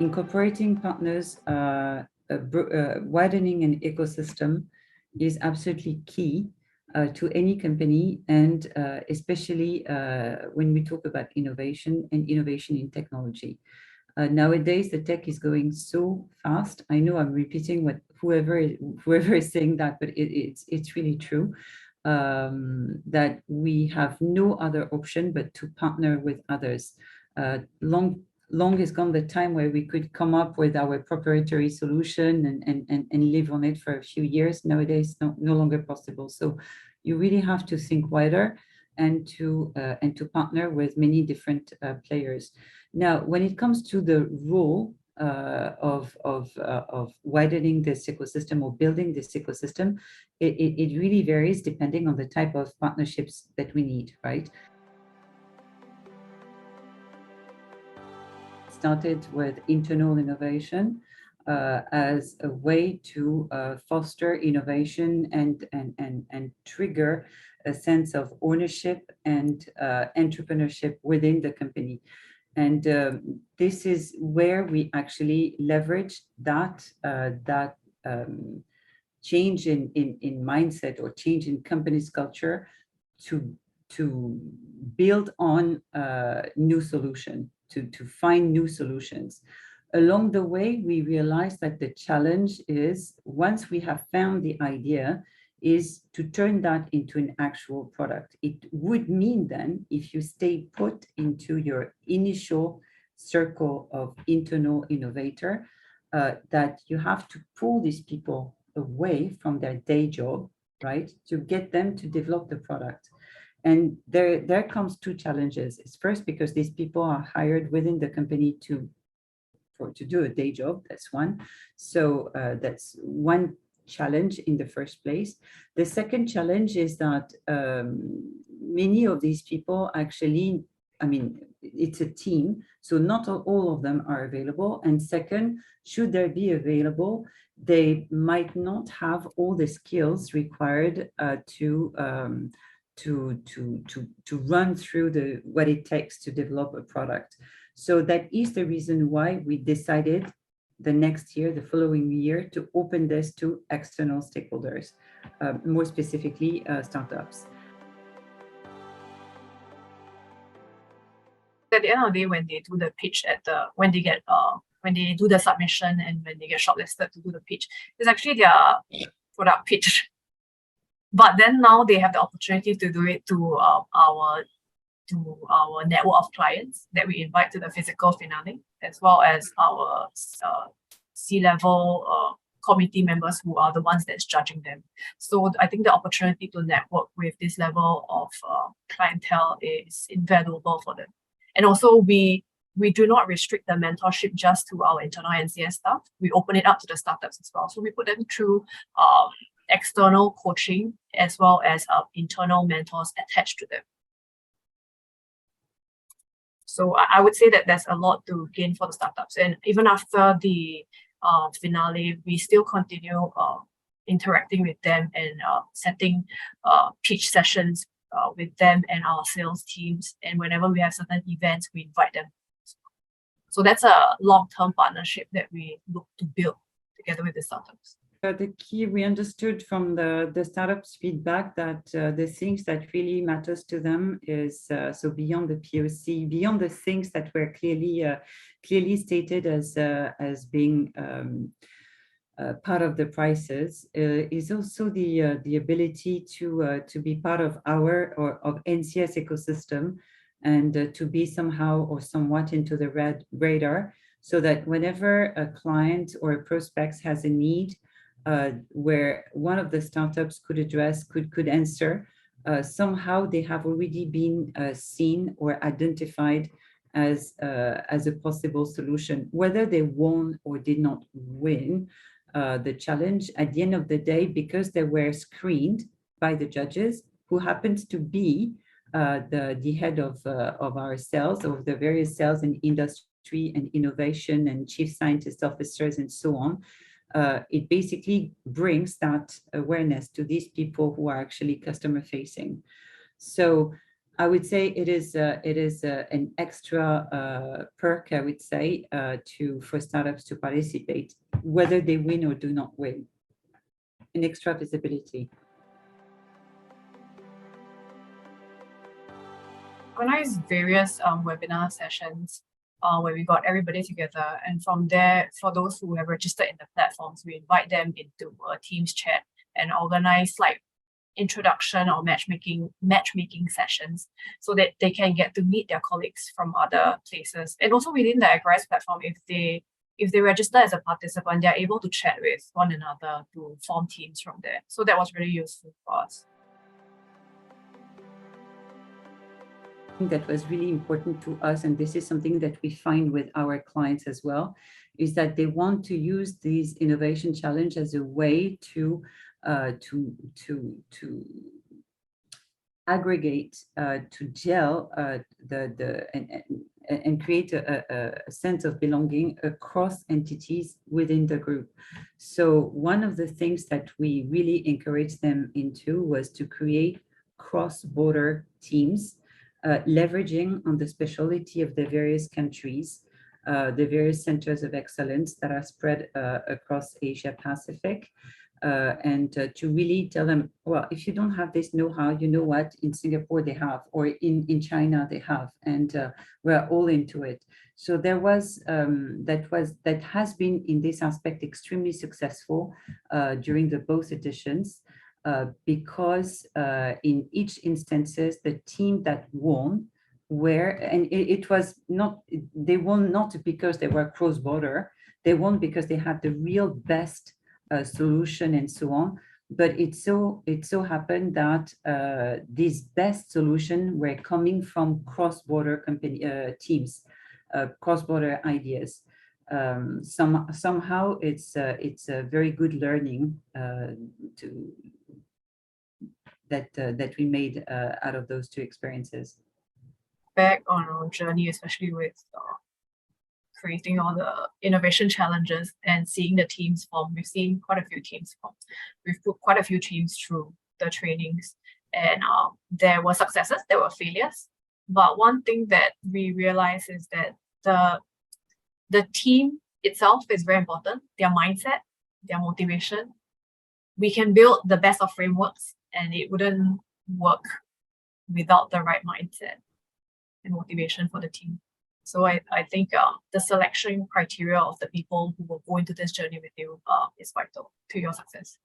incorporating partners, widening an ecosystem is absolutely key to any company, and especially when we talk about innovation and innovation in technology. Nowadays, the tech is going so fast. I know I'm repeating what whoever is saying that, but it's really true, that we have no other option but to partner with others. Long is gone the time where we could come up with our proprietary solution and live on it for a few years. Nowadays, no longer possible. So you really have to think wider and to partner with many different players. Now, when it comes to the role of widening this ecosystem or building this ecosystem, it really varies depending on the type of partnerships that we need, right? Started with internal innovation as a way to foster innovation and trigger a sense of ownership and entrepreneurship within the company. And this is where we actually leverage that change in mindset or change in company's culture to build on new solution, to find new solutions. Along the way, we realized that the challenge is, once we have found the idea, is to turn that into an actual product. It would mean then, if you stay put into your initial circle of internal innovator, that you have to pull these people away from their day job, right, to get them to develop the product. And there comes two challenges. It's first, because these people are hired within the company to do a day job. That's one. So that's one challenge in the first place. The second challenge is that many of these people actually, I mean, it's a team, so not all of them are available. And second, should they be available, they might not have all the skills required to run through what it takes to develop a product. So that is the reason why we decided the following year, to open this to external stakeholders, more specifically startups. At the end of the day, when they do the pitch when they do the submission and when they get shortlisted to do the pitch, it's actually their product pitch. But then now they have the opportunity to do it to our network of clients that we invite to the physical finale, as well as our C-level committee members who are the ones that's judging them. So I think the opportunity to network with this level of clientele is invaluable for them. And also we do not restrict the mentorship just to our internal NCS staff. We open it up to the startups as well. So we put them through external coaching as well as internal mentors attached to them. So I would say that there's a lot to gain for the startups. And even after the finale, we still continue interacting with them and setting pitch sessions with them and our sales teams. And whenever we have certain events, we invite them. So that's a long-term partnership that we look to build together with the startups. The key, we understood from the startups feedback that the things that really matters to them is, so beyond the POC, beyond the things that were clearly stated as being part of the prices, is also the ability to be part of of NCS ecosystem, and to be somehow or somewhat into the radar, so that whenever a client or a prospect has a need, where one of the startups could answer, somehow they have already been seen or identified as a possible solution. Whether they won or did not win the challenge, at the end of the day, because they were screened by the judges, who happens to be the head of our sales, of the various sales and industry and innovation and chief scientist officers and so on, it basically brings that awareness to these people who are actually customer facing. So I would say it is an extra perk, I would say, for startups to participate, whether they win or do not win. An extra visibility. Organized various webinar sessions where we got everybody together, and from there, for those who have registered in the platforms, we invite them into a Teams chat and organize like introduction or matchmaking sessions so that they can get to meet their colleagues from other places. And also within the Agrise platform, if they register as a participant, they're able to chat with one another to form teams from there. So that was really useful for us. That was really important to us, and this is something that we find with our clients as well, is that they want to use these innovation challenge as a way to aggregate, to gel and create a sense of belonging across entities within the group. So one of the things that we really encouraged them into was to create cross-border teams, leveraging on the specialty of the various countries, the various centers of excellence that are spread across Asia Pacific, and to really tell them, well, if you don't have this know-how, you know what, in Singapore they have, or in China they have, and we're all into it. So there was, that has been in this aspect extremely successful during the both editions. Because in each instances, the team that won and it was not, they won not because they were cross-border, they won because they had the real best solution and so on. But it so happened that these best solutions were coming from cross-border teams, cross-border ideas. Somehow it's a very good learning that we made out of those two experiences. Back on our journey, especially with creating all the innovation challenges and seeing the teams form. We've seen quite a few teams form. We've put quite a few teams through the trainings, and there were successes, there were failures. But one thing that we realized is that the team itself is very important, their mindset, their motivation. We can build the best of frameworks, and it wouldn't work without the right mindset and motivation for the team. So I think the selection criteria of the people who will go into this journey with you is vital to your success.